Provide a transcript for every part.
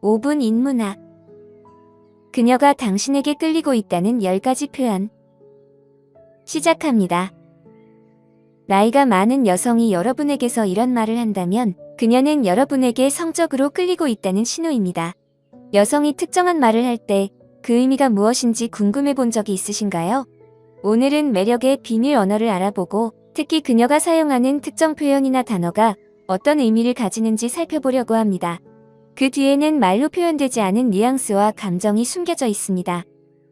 5분 인문학. 그녀가 당신에게 끌리고 있다는 10가지 표현. 시작합니다. 나이가 많은 여성이 여러분에게서 이런 말을 한다면 그녀는 여러분에게 성적으로 끌리고 있다는 신호입니다. 여성이 특정한 말을 할 때 그 의미가 무엇인지 궁금해 본 적이 있으신가요? 오늘은 매력의 비밀 언어를 알아보고 특히 그녀가 사용하는 특정 표현이나 단어가 어떤 의미를 가지는지 살펴보려고 합니다. 그 뒤에는 말로 표현되지 않은 뉘앙스와 감정이 숨겨져 있습니다.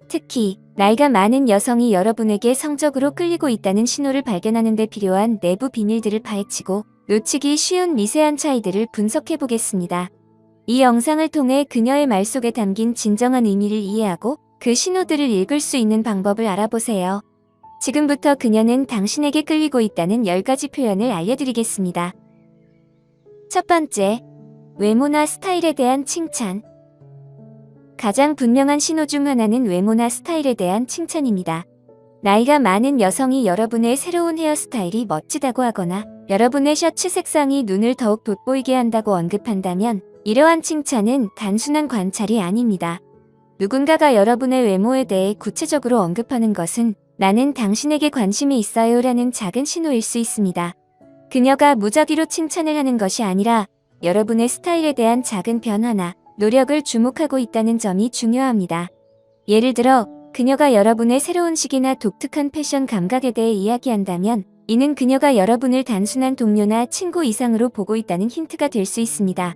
특히 나이가 많은 여성이 여러분에게 성적으로 끌리고 있다는 신호를 발견하는 데 필요한 내부 비밀들을 파헤치고 놓치기 쉬운 미세한 차이들을 분석해 보겠습니다. 이 영상을 통해 그녀의 말 속에 담긴 진정한 의미를 이해하고 그 신호들을 읽을 수 있는 방법을 알아보세요. 지금부터 그녀는 당신에게 끌리고 있다는 10가지 표현을 알려드리겠습니다. 첫 번째, 외모나 스타일에 대한 칭찬. 가장 분명한 신호 중 하나는 외모나 스타일에 대한 칭찬입니다. 나이가 많은 여성이 여러분의 새로운 헤어스타일이 멋지다고 하거나 여러분의 셔츠 색상이 눈을 더욱 돋보이게 한다고 언급한다면 이러한 칭찬은 단순한 관찰이 아닙니다. 누군가가 여러분의 외모에 대해 구체적으로 언급하는 것은 나는 당신에게 관심이 있어요 라는 작은 신호일 수 있습니다. 그녀가 무작위로 칭찬을 하는 것이 아니라 여러분의 스타일에 대한 작은 변화나 노력을 주목하고 있다는 점이 중요합니다. 예를 들어 그녀가 여러분의 새로운 식이나 독특한 패션 감각에 대해 이야기한다면 이는 그녀가 여러분을 단순한 동료나 친구 이상으로 보고 있다는 힌트가 될 수 있습니다.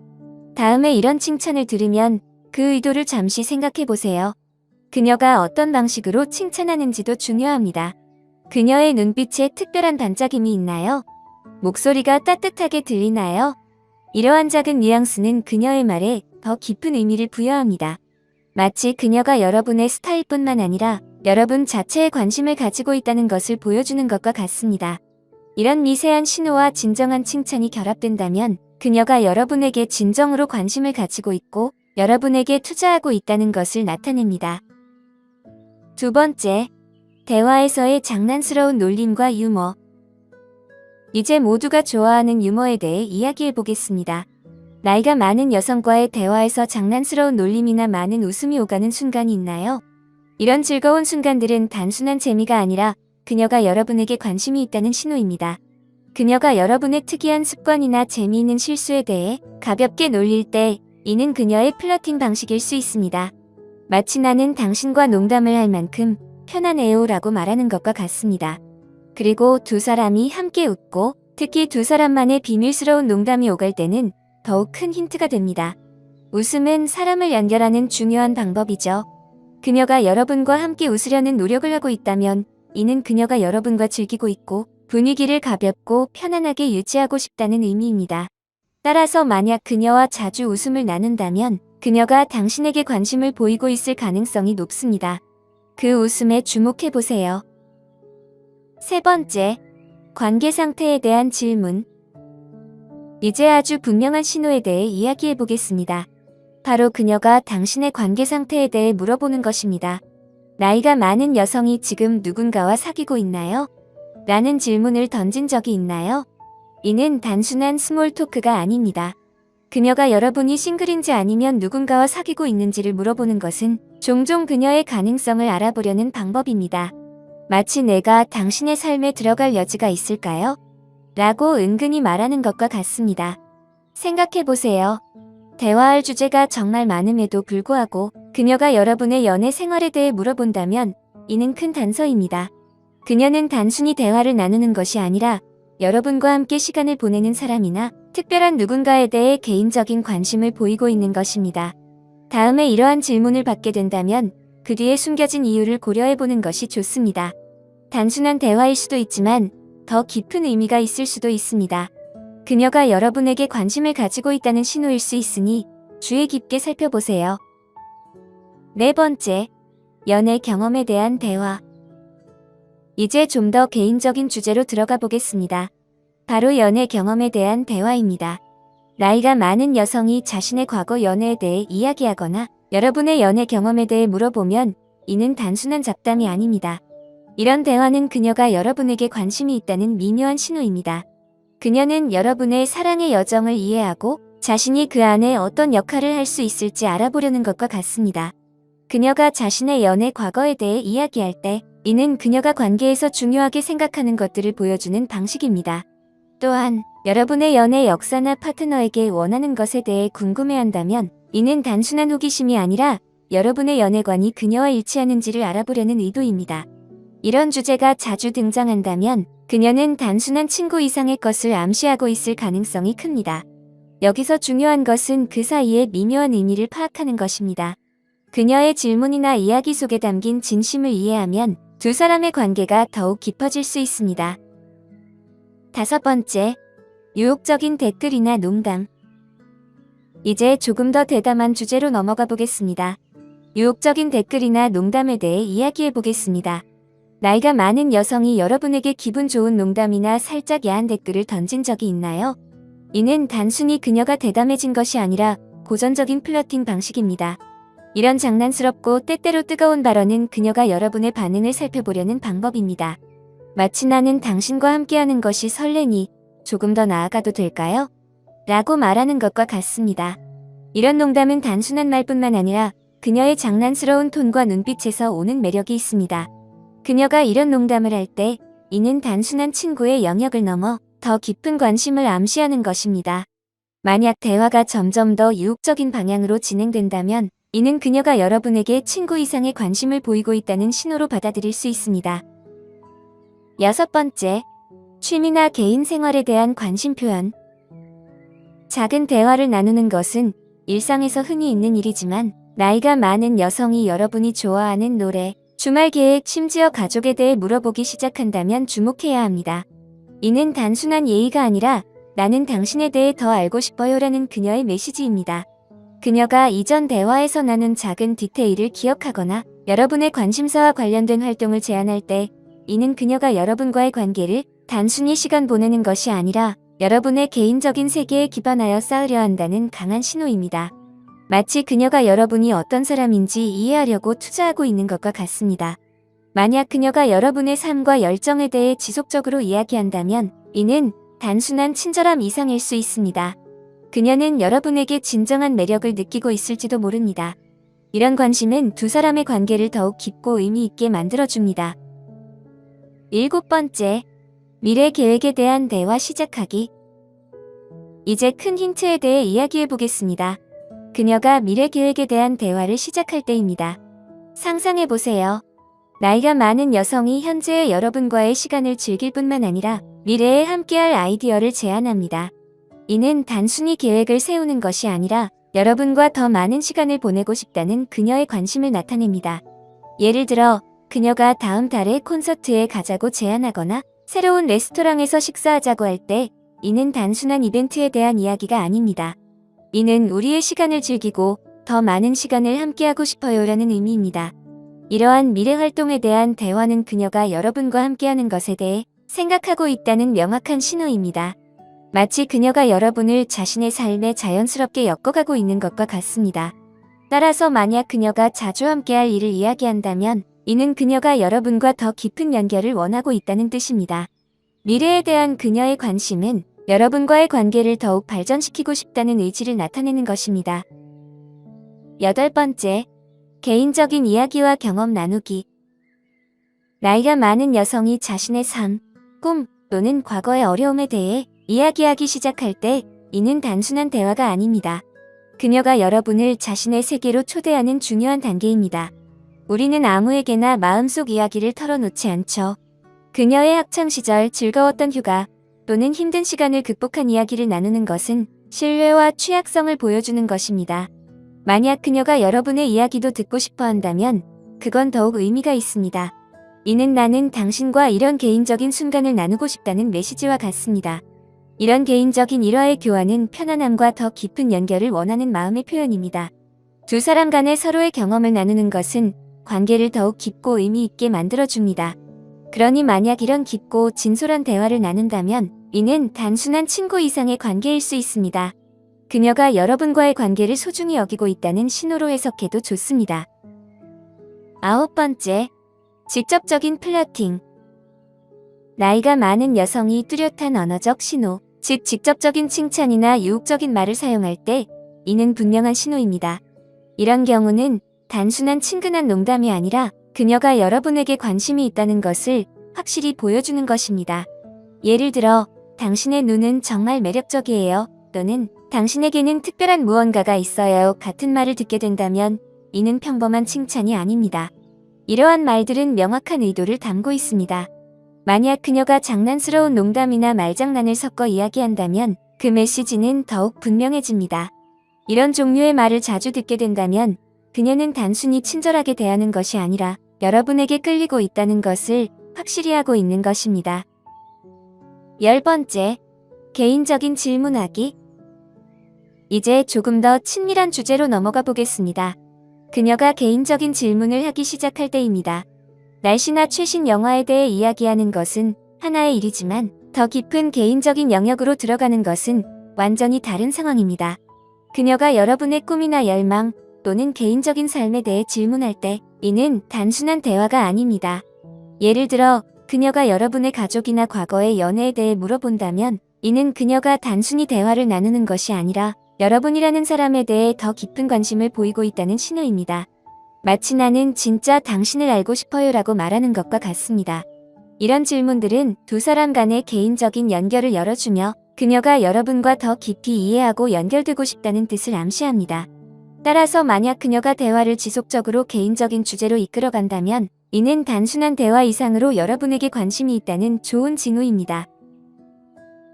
다음에 이런 칭찬을 들으면 그 의도를 잠시 생각해 보세요. 그녀가 어떤 방식으로 칭찬하는지도 중요합니다. 그녀의 눈빛에 특별한 반짝임이 있나요? 목소리가 따뜻하게 들리나요? 이러한 작은 뉘앙스는 그녀의 말에 더 깊은 의미를 부여합니다. 마치 그녀가 여러분의 스타일뿐만 아니라 여러분 자체에 관심을 가지고 있다는 것을 보여주는 것과 같습니다. 이런 미세한 신호와 진정한 칭찬이 결합된다면 그녀가 여러분에게 진정으로 관심을 가지고 있고 여러분에게 투자하고 있다는 것을 나타냅니다. 두 번째, 대화에서의 장난스러운 놀림과 유머. 이제 모두가 좋아하는 유머에 대해 이야기해 보겠습니다. 나이가 많은 여성과의 대화에서 장난스러운 놀림이나 많은 웃음이 오가는 순간이 있나요? 이런 즐거운 순간들은 단순한 재미가 아니라 그녀가 여러분에게 관심이 있다는 신호입니다. 그녀가 여러분의 특이한 습관이나 재미있는 실수에 대해 가볍게 놀릴 때 이는 그녀의 플러팅 방식일 수 있습니다. 마치 나는 당신과 농담을 할 만큼 편안해요 라고 말하는 것과 같습니다. 그리고 두 사람이 함께 웃고 특히 두 사람만의 비밀스러운 농담이 오갈 때는 더욱 큰 힌트가 됩니다. 웃음은 사람을 연결하는 중요한 방법이죠. 그녀가 여러분과 함께 웃으려는 노력을 하고 있다면 이는 그녀가 여러분과 즐기고 있고 분위기를 가볍고 편안하게 유지하고 싶다는 의미입니다. 따라서 만약 그녀와 자주 웃음을 나눈다면 그녀가 당신에게 관심을 보이고 있을 가능성이 높습니다. 그 웃음에 주목해 보세요. 세 번째, 관계 상태에 대한 질문. 이제 아주 분명한 신호에 대해 이야기해 보겠습니다. 바로 그녀가 당신의 관계 상태에 대해 물어보는 것입니다. 나이가 많은 여성이 지금 누군가와 사귀고 있나요? 라는 질문을 던진 적이 있나요? 이는 단순한 스몰 토크가 아닙니다. 그녀가 여러분이 싱글인지 아니면 누군가와 사귀고 있는지를 물어보는 것은 종종 그녀의 가능성을 알아보려는 방법입니다. 마치 내가 당신의 삶에 들어갈 여지가 있을까요? 라고 은근히 말하는 것과 같습니다. 생각해보세요. 대화할 주제가 정말 많음에도 불구하고 그녀가 여러분의 연애 생활에 대해 물어본다면 이는 큰 단서입니다. 그녀는 단순히 대화를 나누는 것이 아니라 여러분과 함께 시간을 보내는 사람이나 특별한 누군가에 대해 개인적인 관심을 보이고 있는 것입니다. 다음에 이러한 질문을 받게 된다면 그 뒤에 숨겨진 이유를 고려해보는 것이 좋습니다. 단순한 대화일 수도 있지만 더 깊은 의미가 있을 수도 있습니다. 그녀가 여러분에게 관심을 가지고 있다는 신호일 수 있으니 주의 깊게 살펴보세요. 네 번째, 연애 경험에 대한 대화. 이제 좀 더 개인적인 주제로 들어가 보겠습니다. 바로 연애 경험에 대한 대화입니다. 나이가 많은 여성이 자신의 과거 연애에 대해 이야기하거나 여러분의 연애 경험에 대해 물어보면 이는 단순한 잡담이 아닙니다. 이런 대화는 그녀가 여러분에게 관심이 있다는 미묘한 신호입니다. 그녀는 여러분의 사랑의 여정을 이해하고 자신이 그 안에 어떤 역할을 할 수 있을지 알아보려는 것과 같습니다. 그녀가 자신의 연애 과거에 대해 이야기할 때 이는 그녀가 관계에서 중요하게 생각하는 것들을 보여주는 방식입니다. 또한 여러분의 연애 역사나 파트너에게 원하는 것에 대해 궁금해한다면 이는 단순한 호기심이 아니라 여러분의 연애관이 그녀와 일치하는지를 알아보려는 의도입니다. 이런 주제가 자주 등장한다면 그녀는 단순한 친구 이상의 것을 암시하고 있을 가능성이 큽니다. 여기서 중요한 것은 그 사이의 미묘한 의미를 파악하는 것입니다. 그녀의 질문이나 이야기 속에 담긴 진심을 이해하면 두 사람의 관계가 더욱 깊어질 수 있습니다. 5번째, 유혹적인 댓글이나 농담. 이제 조금 더 대담한 주제로 넘어가 보겠습니다. 유혹적인 댓글이나 농담에 대해 이야기해 보겠습니다. 나이가 많은 여성이 여러분에게 기분 좋은 농담이나 살짝 야한 댓글을 던진 적이 있나요? 이는 단순히 그녀가 대담해진 것이 아니라 고전적인 플러팅 방식입니다. 이런 장난스럽고 때때로 뜨거운 발언은 그녀가 여러분의 반응을 살펴보려는 방법입니다. 마치 나는 당신과 함께하는 것이 설레니 조금 더 나아가도 될까요? 라고 말하는 것과 같습니다. 이런 농담은 단순한 말뿐만 아니라 그녀의 장난스러운 톤과 눈빛에서 오는 매력이 있습니다. 그녀가 이런 농담을 할 때 이는 단순한 친구의 영역을 넘어 더 깊은 관심을 암시하는 것입니다. 만약 대화가 점점 더 유혹적인 방향으로 진행된다면 이는 그녀가 여러분에게 친구 이상의 관심을 보이고 있다는 신호로 받아들일 수 있습니다. 6번째, 취미나 개인 생활에 대한 관심 표현. 작은 대화를 나누는 것은 일상에서 흔히 있는 일이지만 나이가 많은 여성이 여러분이 좋아하는 노래, 주말 계획, 심지어 가족에 대해 물어보기 시작한다면 주목해야 합니다. 이는 단순한 예의가 아니라 나는 당신에 대해 더 알고 싶어요 라는 그녀의 메시지입니다. 그녀가 이전 대화에서 나눈 작은 디테일을 기억하거나 여러분의 관심사와 관련된 활동을 제안할 때 이는 그녀가 여러분과의 관계를 단순히 시간 보내는 것이 아니라 여러분의 개인적인 세계에 기반하여 쌓으려 한다는 강한 신호입니다. 마치 그녀가 여러분이 어떤 사람인지 이해하려고 투자하고 있는 것과 같습니다. 만약 그녀가 여러분의 삶과 열정에 대해 지속적으로 이야기한다면 이는 단순한 친절함 이상일 수 있습니다. 그녀는 여러분에게 진정한 매력을 느끼고 있을지도 모릅니다. 이런 관심은 두 사람의 관계를 더욱 깊고 의미 있게 만들어줍니다. 7번째, 미래 계획에 대한 대화 시작하기. 이제 큰 힌트에 대해 이야기해 보겠습니다. 그녀가 미래 계획에 대한 대화를 시작할 때입니다. 상상해 보세요. 나이가 많은 여성이 현재의 여러분과의 시간을 즐길 뿐만 아니라 미래에 함께할 아이디어를 제안합니다. 이는 단순히 계획을 세우는 것이 아니라 여러분과 더 많은 시간을 보내고 싶다는 그녀의 관심을 나타냅니다. 예를 들어 그녀가 다음 달에 콘서트에 가자고 제안하거나 새로운 레스토랑에서 식사하자고 할 때 이는 단순한 이벤트에 대한 이야기가 아닙니다. 이는 우리의 시간을 즐기고 더 많은 시간을 함께하고 싶어요 라는 의미입니다. 이러한 미래 활동에 대한 대화는 그녀가 여러분과 함께하는 것에 대해 생각하고 있다는 명확한 신호입니다. 마치 그녀가 여러분을 자신의 삶에 자연스럽게 엮어가고 있는 것과 같습니다. 따라서 만약 그녀가 자주 함께할 일을 이야기한다면 이는 그녀가 여러분과 더 깊은 연결을 원하고 있다는 뜻입니다. 미래에 대한 그녀의 관심은 여러분과의 관계를 더욱 발전시키고 싶다는 의지를 나타내는 것입니다. 8번째, 개인적인 이야기와 경험 나누기. 나이가 많은 여성이 자신의 삶, 꿈 또는 과거의 어려움에 대해 이야기하기 시작할 때 이는 단순한 대화가 아닙니다. 그녀가 여러분을 자신의 세계로 초대하는 중요한 단계입니다. 우리는 아무에게나 마음속 이야기를 털어놓지 않죠. 그녀의 학창시절, 즐거웠던 휴가 또는 힘든 시간을 극복한 이야기를 나누는 것은 신뢰와 취약성을 보여주는 것입니다. 만약 그녀가 여러분의 이야기도 듣고 싶어 한다면 그건 더욱 의미가 있습니다. 이는 나는 당신과 이런 개인적인 순간을 나누고 싶다는 메시지와 같습니다. 이런 개인적인 일화의 교환은 편안함과 더 깊은 연결을 원하는 마음의 표현입니다. 두 사람 간의 서로의 경험을 나누는 것은 관계를 더욱 깊고 의미 있게 만들어줍니다. 그러니 만약 이런 깊고 진솔한 대화를 나눈다면 이는 단순한 친구 이상의 관계일 수 있습니다. 그녀가 여러분과의 관계를 소중히 여기고 있다는 신호로 해석해도 좋습니다. 9번째, 직접적인 플러팅. 나이가 많은 여성이 뚜렷한 언어적 신호, 즉 직접적인 칭찬이나 유혹적인 말을 사용할 때 이는 분명한 신호입니다. 이런 경우는 단순한 친근한 농담이 아니라 그녀가 여러분에게 관심이 있다는 것을 확실히 보여주는 것입니다. 예를 들어, 당신의 눈은 정말 매력적이에요. 또는 당신에게는 특별한 무언가가 있어요. 같은 말을 듣게 된다면 이는 평범한 칭찬이 아닙니다. 이러한 말들은 명확한 의도를 담고 있습니다. 만약 그녀가 장난스러운 농담이나 말장난을 섞어 이야기한다면 그 메시지는 더욱 분명해집니다. 이런 종류의 말을 자주 듣게 된다면 그녀는 단순히 친절하게 대하는 것이 아니라 여러분에게 끌리고 있다는 것을 확실히 하고 있는 것입니다. 10번째, 개인적인 질문하기. 이제 조금 더 친밀한 주제로 넘어가 보겠습니다. 그녀가 개인적인 질문을 하기 시작할 때입니다. 날씨나 최신 영화에 대해 이야기하는 것은 하나의 일이지만 더 깊은 개인적인 영역으로 들어가는 것은 완전히 다른 상황입니다. 그녀가 여러분의 꿈이나 열망 또는 개인적인 삶에 대해 질문할 때 이는 단순한 대화가 아닙니다. 예를 들어 그녀가 여러분의 가족이나 과거의 연애에 대해 물어본다면 이는 그녀가 단순히 대화를 나누는 것이 아니라 여러분이라는 사람에 대해 더 깊은 관심을 보이고 있다는 신호입니다. 마치 나는 진짜 당신을 알고 싶어요 라고 말하는 것과 같습니다. 이런 질문들은 두 사람 간의 개인적인 연결을 열어주며 그녀가 여러분과 더 깊이 이해하고 연결되고 싶다는 뜻을 암시합니다. 따라서 만약 그녀가 대화를 지속적으로 개인적인 주제로 이끌어간다면 이는 단순한 대화 이상으로 여러분에게 관심이 있다는 좋은 징후입니다.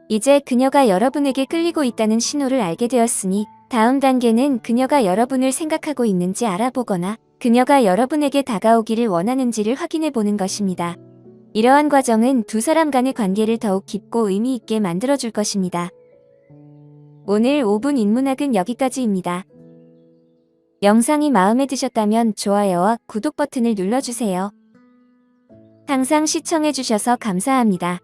이제 그녀가 여러분에게 끌리고 있다는 신호를 알게 되었으니 다음 단계는 그녀가 여러분을 생각하고 있는지 알아보거나 그녀가 여러분에게 다가오기를 원하는지를 확인해 보는 것입니다. 이러한 과정은 두 사람 간의 관계를 더욱 깊고 의미 있게 만들어줄 것입니다. 오늘 5분 인문학은 여기까지입니다. 영상이 마음에 드셨다면 좋아요와 구독 버튼을 눌러주세요. 항상 시청해주셔서 감사합니다.